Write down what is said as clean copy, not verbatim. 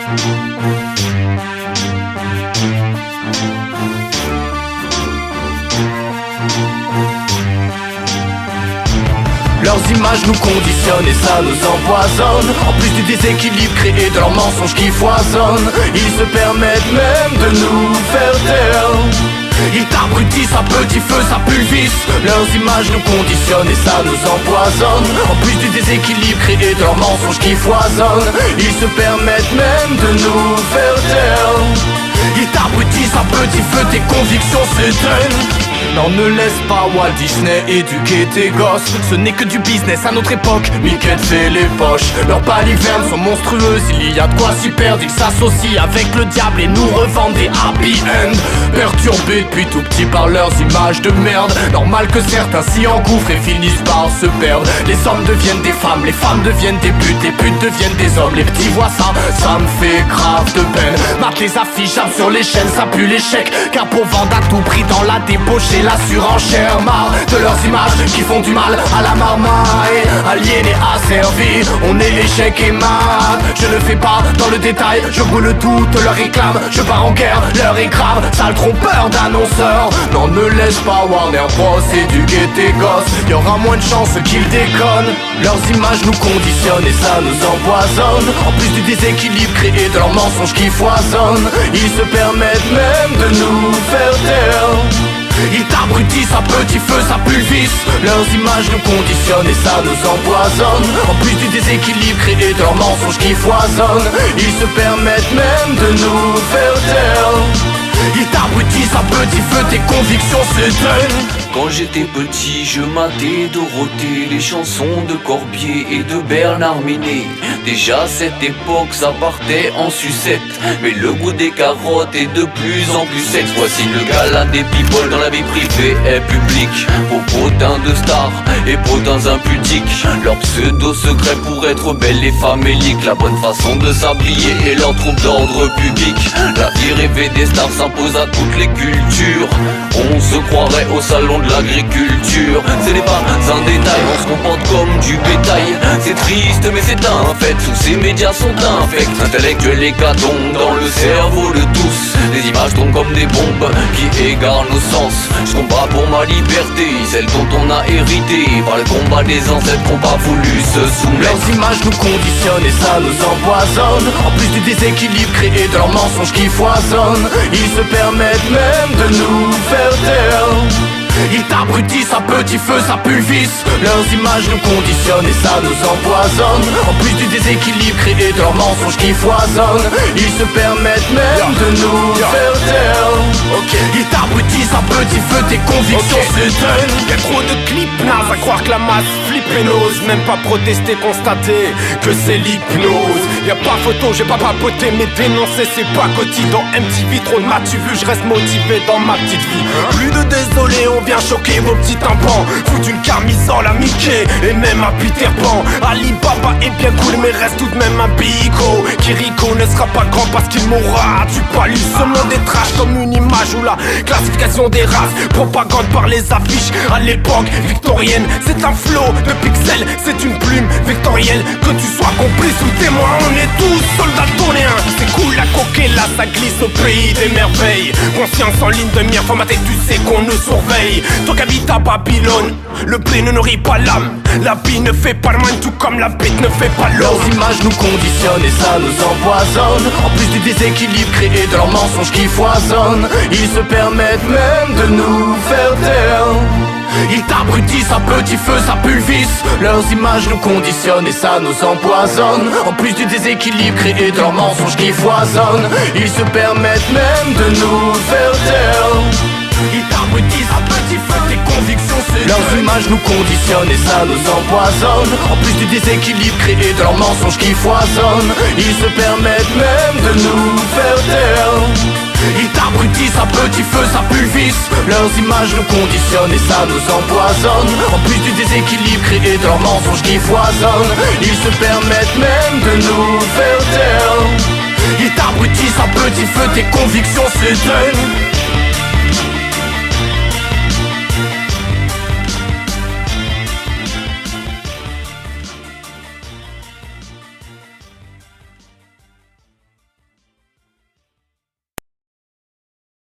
Leurs images nous conditionnent et ça nous empoisonne. En plus du déséquilibre créé de leurs mensonges qui foisonnent, ils se permettent même de nous faire taire. Ils t'abrutissent à petit feu, ça pulvise. Leurs images nous conditionnent et ça nous empoisonne. En plus du déséquilibre créé de leurs mensonges qui foisonnent, ils se permettent même de nous faire taire. Ils t'abrutissent à petit feu, tes convictions s'éteignent. Non, ne laisse pas Walt Disney éduquer tes gosses. Ce n'est que du business à notre époque, Mickey fait les poches. Leurs balivernes sont monstrueuses, il y a de quoi s'y perdre. Ils s'associent avec le diable et nous revendent des happy end. Perturbés depuis tout petit par leurs images de merde. Normal que certains s'y engouffrent et finissent par se perdre. Les hommes deviennent des femmes, les femmes deviennent des putes, les putes deviennent des hommes. Les petits voient ça, ça me fait grave de peine. Mate les affiches, j'aime sur les chaînes, ça pue l'échec. Car pour vendre à tout prix dans la débauche et la surenchère, marre de leurs images qui font du mal à la marmaille. Aliénés, asservis, on est l'échec et mat. Je ne fais pas dans le détail, je brûle toutes leurs réclames. Je pars en guerre, l'heure est grave, sale trompeur d'annonceurs. Non, ne laisse pas Warner Bros éduquer tes gosses. Y'aura moins de chances qu'ils déconnent. Leurs images nous conditionnent et ça nous empoisonne. En plus du déséquilibre créé de leurs mensonges qui foisonnent, ils se permettent même de nous faire taire. Ils t'abrutissent à petit feu, ça pulvise. Leurs images nous conditionnent et ça nous empoisonne. En plus du déséquilibre créé de leurs mensonges qui foisonnent, ils se permettent même de nous faire taire. Ils t'abrutissent à petit feu, tes convictions s'éteignent. Quand j'étais petit, je matais Dorothée, les chansons de Corbier et de Bernard Minet. Déjà à cette époque, ça partait en sucette, mais le goût des carottes est de plus en plus sec. Voici le gala des people dans la vie privée et publique. Aux potins de stars et potins impudiques, leur pseudo secret pour être belles et faméliques. La bonne façon de s'habiller et leur trouble d'ordre public. La vie rêvée des stars s'impose à toutes les cultures. On se croirait au salon de l'agriculture. Ce n'est pas un détail, on se comporte comme du bétail. C'est triste mais c'est un fait, tous ces médias sont infects. Intellectuels hécatombes dans le cerveau de tous. Les images tombent comme des bombes qui égarent nos sens. Je combats pour ma liberté, celle dont on a hérité par le combat des ancêtres qui n'ont pas voulu se soumettre. Leurs images nous conditionnent et ça nous empoisonne. En plus du déséquilibre créé de leurs mensonges qui foisonnent, ils se permettent même de nous faire taire. Ils t'abrutissent à petit feu, ça pulvise. Leurs images nous conditionnent et ça nous empoisonne. En plus du déséquilibre créé de leurs mensonges qui foisonnent, ils se permettent même de nous faire taire. Ils t'abrutissent à petit feu, tes convictions s'éteignent. Y'a trop de clips nazes à croire que la masse flippe et n'ose même pas protester, constater que c'est l'hypnose. Y'a pas photo, j'ai pas papoté mais dénoncer c'est pas quotidien. Dans MTV, trop de m'as-tu vu, je reste motivé dans ma petite vie. Plus de désolé, on vient choquer vos petits tympans. Fout une camisole à Mickey et même à Peter Pan. Alibaba est bien cool mais reste tout de même un bico. Kiriko ne sera pas grand parce qu'il mourra du palus. Ce monde est trash comme une image ou la classification des races. Propagande par les affiches à l'époque victorienne. C'est un flot de pixels, c'est une plume vectorielle. Que tu sois complice ou témoin, on est tous soldats tonéens. C'est cool la coquille là, ça glisse au pays des merveilles. Conscience en ligne de mire, formaté, tu sais qu'on nous surveille. Toi qui habites à Babylone, le blé ne nourrit pas l'âme. La vie ne fait pas le mal, tout comme la bite ne fait pas l'homme. Leurs images nous conditionnent et ça nous empoisonne. En plus du déséquilibre créé de leurs mensonges qui foisonnent, ils se permettent même de nous faire taire. Ils t'abrutissent à petit feu, ça pulvise. Leurs images nous conditionnent et ça nous empoisonne. En plus du déséquilibre créé de leurs mensonges qui foisonnent, ils se permettent même de nous faire taire. Ils t'abrutissent à petit feu, tes convictions s'éteignent. Leurs images nous conditionnent et ça nous empoisonne. En plus du déséquilibre créé de leurs mensonges qui foisonnent, ils se permettent même de nous faire taire. Ils t'abrutissent à petit feu, ça pulvise. Leurs images nous conditionnent et ça nous empoisonne. En plus du déséquilibre créé de leurs mensonges qui foisonnent, ils se permettent même de nous faire taire. Ils t'abrutissent à petit feu, tes convictions s'éteignent.